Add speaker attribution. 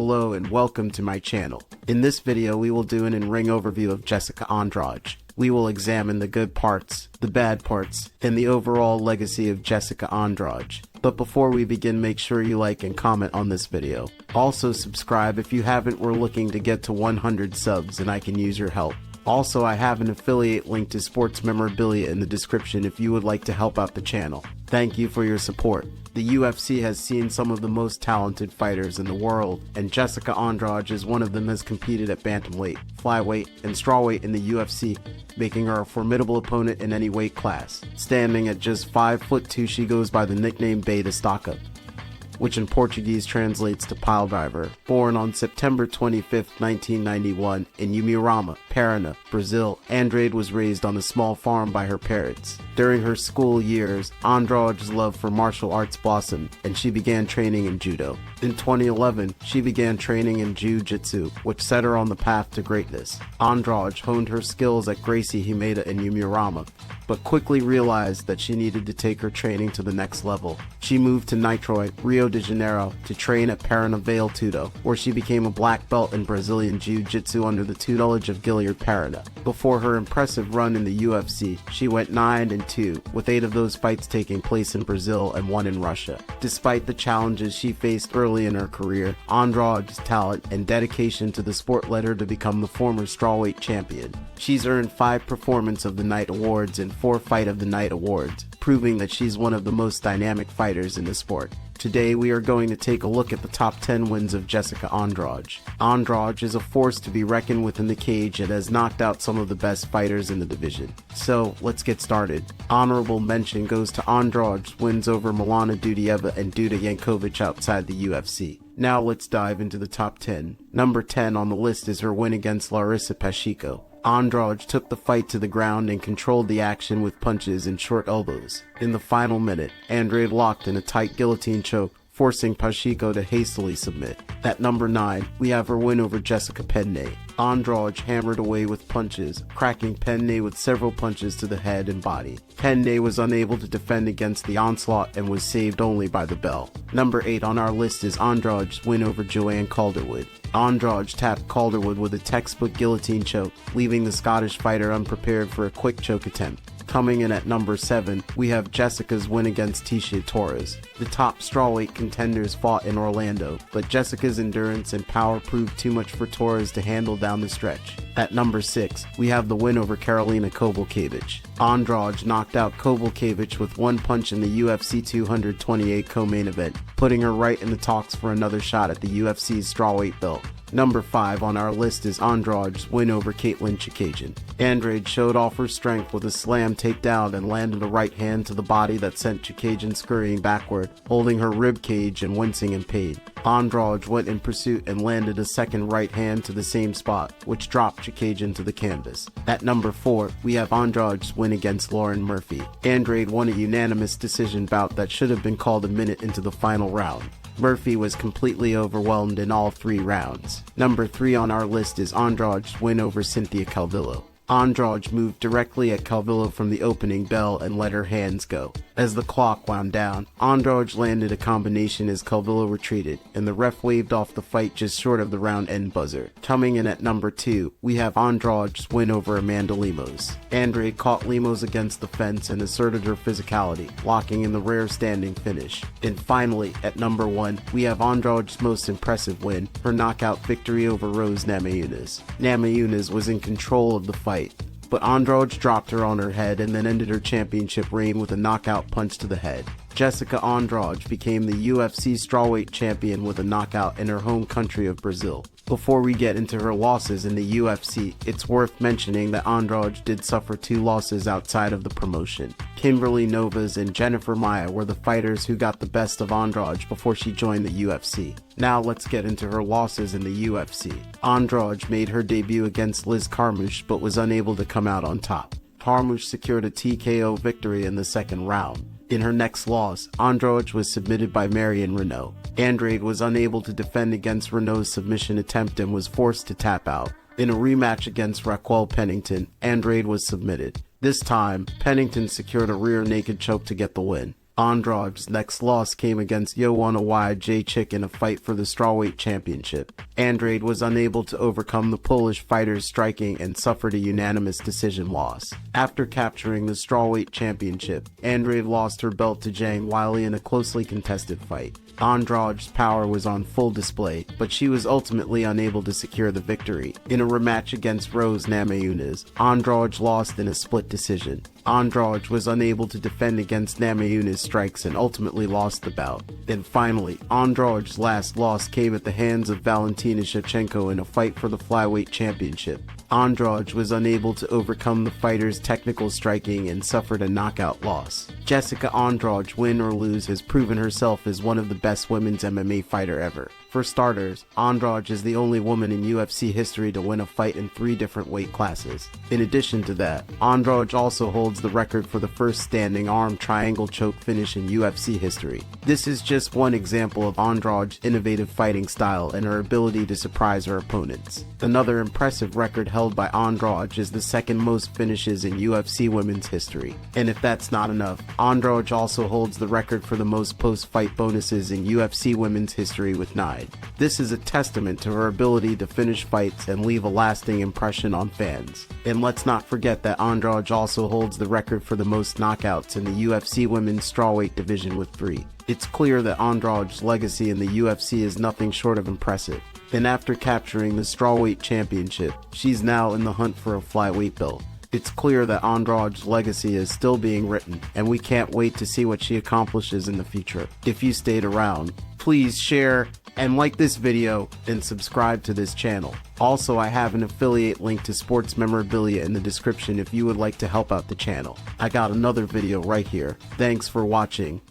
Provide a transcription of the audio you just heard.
Speaker 1: Hello and welcome to my channel. In this video we will do an in-ring overview of Jessica Andrade. We will examine the good parts, the bad parts, and the overall legacy of Jessica Andrade. But before we begin, make sure you like and comment on this video. Also subscribe if you haven't. We're looking to get to 100 subs and I can use your help. Also, I have an affiliate link to sports memorabilia in the description if you would like to help out the channel. Thank you for your support. The UFC has seen some of the most talented fighters in the world, and Jessica Andrade is one of them. Has competed at bantamweight, flyweight, and strawweight in the UFC, making her a formidable opponent in any weight class. Standing at just 5'2", she goes by the nickname Beta Estaca, which in Portuguese translates to pile driver. Born on September 25, 1991 in Umirama, Paraná, Brazil, Andrade was raised on a small farm by her parents. During her school years, Andrade's love for martial arts blossomed, and she began training in judo. In 2011, she began training in jiu-jitsu, which set her on the path to greatness. Andrade honed her skills at Gracie Himeda in Umirama, but quickly realized that she needed to take her training to the next level. She moved to Niterói, Rio de Janeiro, to train at Paraná Vale Tudo, where she became a black belt in Brazilian Jiu-Jitsu under the tutelage of Guilherme Paraná. Before her impressive run in the UFC, she went 9-2, with 8 of those fights taking place in Brazil and 1 in Russia. Despite the challenges she faced early in her career, Andrade's talent and dedication to the sport led her to become the former strawweight champion. She's earned 5 Performance of the Night awards and 4 Fight of the Night awards, proving that she's one of the most dynamic fighters in the sport. Today we are going to take a look at the top 10 wins of Jessica Andrade. Andrade is a force to be reckoned with in the cage and has knocked out some of the best fighters in the division. So let's get started. Honorable mention goes to Andrade's wins over Milana Dudieva and Duda Yankovic outside the UFC. Now let's dive into the top 10. Number 10 on the list is her win against Larissa Pacheco. Andrade took the fight to the ground and controlled the action with punches and short elbows. In the final minute, Andrade locked in a tight guillotine choke, forcing Pacheco to hastily submit. At number 9, we have her win over Jessica Penne. Andrade hammered away with punches, cracking Penne with several punches to the head and body. Penne was unable to defend against the onslaught and was saved only by the bell. Number 8 on our list is Andrade's win over Joanne Calderwood. Andrade tapped Calderwood with a textbook guillotine choke, leaving the Scottish fighter unprepared for a quick choke attempt. Coming in at number 7, we have Jessica's win against Tecia Torres. The top strawweight contenders fought in Orlando, but Jessica's endurance and power proved too much for Torres to handle down the stretch. At number 6, we have the win over Karolina Kowalkiewicz. Andrade knocked out Kowalkiewicz with one punch in the UFC 228 co-main event, putting her right in the talks for another shot at the UFC's strawweight belt. Number 5 on our list is Andrade's win over Katlyn Chookagian. Andrade showed off her strength with a slam takedown and landed a right hand to the body that sent Chookagian scurrying backward, holding her rib cage and wincing in pain. Andrade went in pursuit and landed a second right hand to the same spot, which dropped Chookagian to the canvas. At number 4, we have Andrade's win against Lauren Murphy. Andrade won a unanimous decision bout that should have been called a minute into the final round. Murphy was completely overwhelmed in all 3 rounds. Number 3 on our list is Andrade's win over Cynthia Calvillo. Andrade moved directly at Calvillo from the opening bell and let her hands go. As the clock wound down, Andrade landed a combination as Calvillo retreated, and the ref waved off the fight just short of the round end buzzer. Coming in at number 2, we have Andrade's win over Amanda Lemos. Andrade caught Lemos against the fence and asserted her physicality, locking in the rare standing finish. And finally, at number 1, we have Andrade's most impressive win, her knockout victory over Rose Namajunas. Namajunas was in control of the fight, but Andrade dropped her on her head and then ended her championship reign with a knockout punch to the head. Jessica Andrade became the UFC strawweight champion with a knockout in her home country of Brazil. Before we get into her losses in the UFC, it's worth mentioning that Andrade did suffer 2 losses outside of the promotion. Kimberly Novas and Jennifer Maia were the fighters who got the best of Andrade before she joined the UFC. Now let's get into her losses in the UFC. Andrade made her debut against Liz Carmouche but was unable to come out on top. Carmouche secured a TKO victory in the second round. In her next loss, Andrade was submitted by Marion Renault. Andrade was unable to defend against Renault's submission attempt and was forced to tap out. In a rematch against Raquel Pennington, Andrade was submitted. This time, Pennington secured a rear naked choke to get the win. Andrade's next loss came against Joanna Jędrzejczyk in a fight for the strawweight championship. Andrade was unable to overcome the Polish fighter's striking and suffered a unanimous decision loss. After capturing the strawweight championship, Andrade lost her belt to Zhang Weili in a closely contested fight. Andrade's power was on full display, but she was ultimately unable to secure the victory. In a rematch against Rose Namajunas, Andrade lost in a split decision. Andrade was unable to defend against Namajunas' strikes and ultimately lost the bout. Then finally, Andrade's last loss came at the hands of Valentina Shevchenko in a fight for the flyweight championship. Andrade was unable to overcome the fighter's technical striking and suffered a knockout loss. Jessica Andrade, win or lose, has proven herself as one of the best women's MMA fighter ever. For starters, Andrade is the only woman in UFC history to win a fight in 3 different weight classes. In addition to that, Andrade also holds the record for the first standing arm triangle choke finish in UFC history. This is just one example of Andrade's innovative fighting style and her ability to surprise her opponents. Another impressive record held by Andrade is the second most finishes in UFC women's history. And if that's not enough, Andrade also holds the record for the most post-fight bonuses in UFC women's history with 9. This is a testament to her ability to finish fights and leave a lasting impression on fans. And let's not forget that Andrade also holds the record for the most knockouts in the UFC women's strawweight division with 3. It's clear that Andrade's legacy in the UFC is nothing short of impressive. And after capturing the strawweight championship, she's now in the hunt for a flyweight belt. It's clear that Andrade's legacy is still being written, and we can't wait to see what she accomplishes in the future. If you stayed around, please share and like this video and subscribe to this channel. Also, I have an affiliate link to sports memorabilia in the description if you would like to help out the channel. I got another video right here. Thanks for watching.